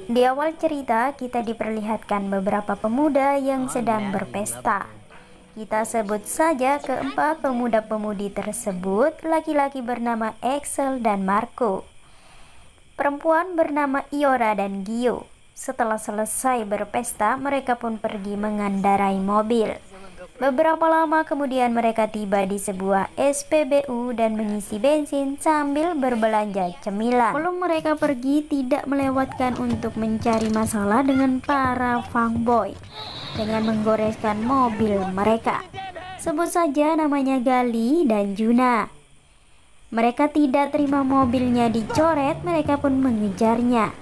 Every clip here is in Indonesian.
Di awal cerita, kita diperlihatkan beberapa pemuda yang sedang berpesta. Kita sebut saja keempat pemuda-pemudi tersebut, laki-laki bernama Axel dan Marco, perempuan bernama Iora dan Gio. Setelah selesai berpesta, mereka pun pergi mengendarai mobil. Beberapa lama kemudian mereka tiba di sebuah SPBU dan mengisi bensin sambil berbelanja cemilan. Belum mereka pergi, tidak melewatkan untuk mencari masalah dengan para fuckboy dengan menggoreskan mobil mereka. Sebut saja namanya Gali dan Juna. Mereka tidak terima mobilnya dicoret, mereka pun mengejarnya.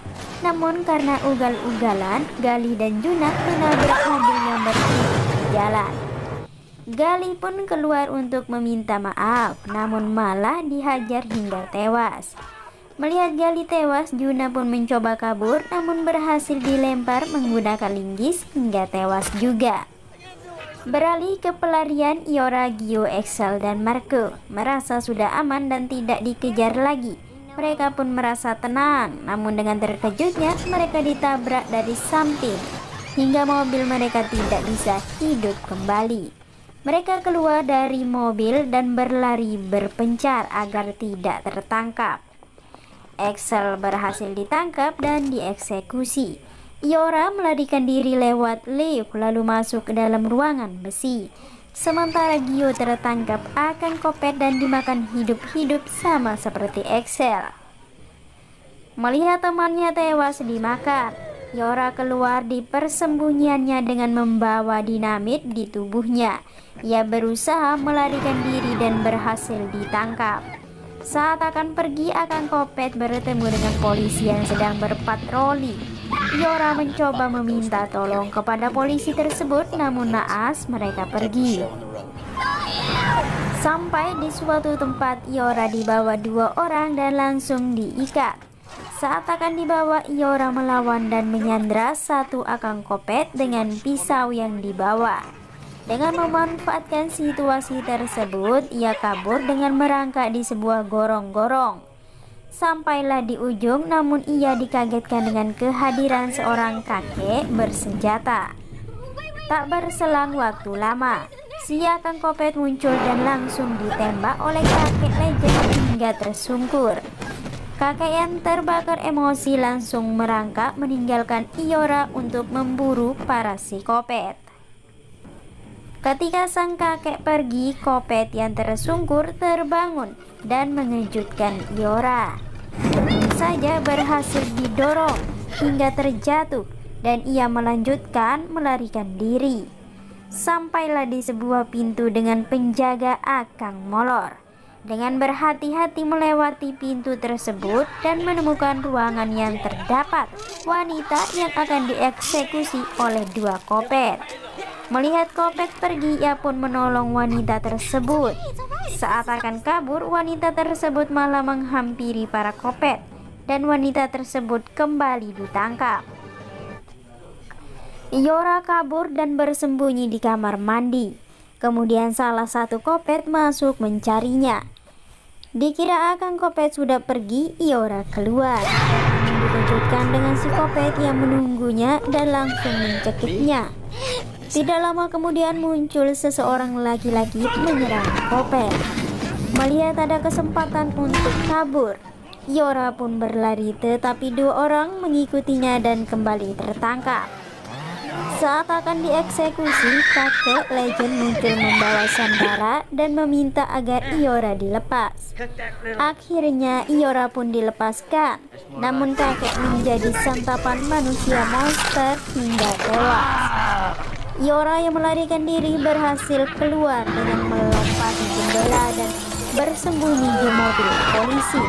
Namun karena ugal-ugalan, Gali dan Juna menabrak mobil yang berhenti di jalan. Gali pun keluar untuk meminta maaf, namun malah dihajar hingga tewas. Melihat Gali tewas, Juna pun mencoba kabur, namun berhasil dilempar menggunakan linggis hingga tewas juga. Beralih ke pelarian, Iora, Gio, Axel, dan Marco merasa sudah aman dan tidak dikejar lagi. Mereka pun merasa tenang, namun dengan terkejutnya mereka ditabrak dari samping hingga mobil mereka tidak bisa hidup kembali. Mereka keluar dari mobil dan berlari berpencar agar tidak tertangkap. Axel berhasil ditangkap dan dieksekusi. Iora melarikan diri lewat lift lalu masuk ke dalam ruangan besi. Sementara Gio tertangkap akan kopet dan dimakan hidup-hidup sama seperti Axel. Melihat temannya tewas dimakan, Iora keluar di persembunyiannya dengan membawa dinamit di tubuhnya. Ia berusaha melarikan diri dan berhasil ditangkap. Saat akan pergi, akan kopet bertemu dengan polisi yang sedang berpatroli. Iora mencoba meminta tolong kepada polisi tersebut, namun naas mereka pergi. Sampai di suatu tempat, Iora dibawa dua orang dan langsung diikat. Saat akan dibawa, Iora melawan dan menyandra satu akang kopet dengan pisau yang dibawa. Dengan memanfaatkan situasi tersebut, ia kabur dengan merangkak di sebuah gorong-gorong. Sampailah di ujung, namun ia dikagetkan dengan kehadiran seorang kakek bersenjata. Tak berselang waktu lama, si akang kopet muncul dan langsung ditembak oleh kakek legend hingga tersungkur. Kakek yang terbakar emosi langsung merangkak meninggalkan Iora untuk memburu para psikopat. Ketika sang kakek pergi, kopet yang tersungkur terbangun dan mengejutkan Iora. Tentu saja berhasil didorong hingga terjatuh dan ia melanjutkan melarikan diri. Sampailah di sebuah pintu dengan penjaga akang molor. Dengan berhati-hati melewati pintu tersebut dan menemukan ruangan yang terdapat wanita yang akan dieksekusi oleh dua kopet. Melihat kopet pergi, ia pun menolong wanita tersebut. Saat akan kabur, wanita tersebut malah menghampiri para kopet dan wanita tersebut kembali ditangkap. Iora kabur dan bersembunyi di kamar mandi. Kemudian salah satu kopet masuk mencarinya. Dikira akan kopet sudah pergi, Iora keluar. Dikejutkan dengan si kopet yang menunggunya dan langsung mencekiknya. Tidak lama kemudian muncul seseorang laki-laki menyerang kopet. Melihat ada kesempatan untuk kabur, Iora pun berlari, tetapi dua orang mengikutinya dan kembali tertangkap. Saat akan dieksekusi, kakek legend muncul membawa sandara dan meminta agar Iora dilepas. Akhirnya Iora pun dilepaskan, namun kakek menjadi santapan manusia monster hingga tewas. Iora yang melarikan diri berhasil keluar dengan melompati jendela dan bersembunyi di mobil polisi.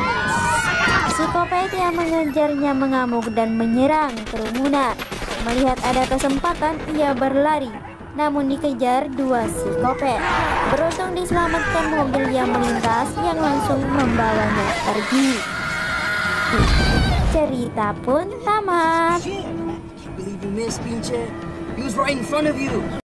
Psikopat yang mengejarnya mengamuk dan menyerang kerumunan. Melihat ada kesempatan, ia berlari, namun dikejar dua psikopat. Beruntung diselamatkan mobil yang melintas yang langsung membawanya pergi. Cerita pun tamat. He was right in front of you.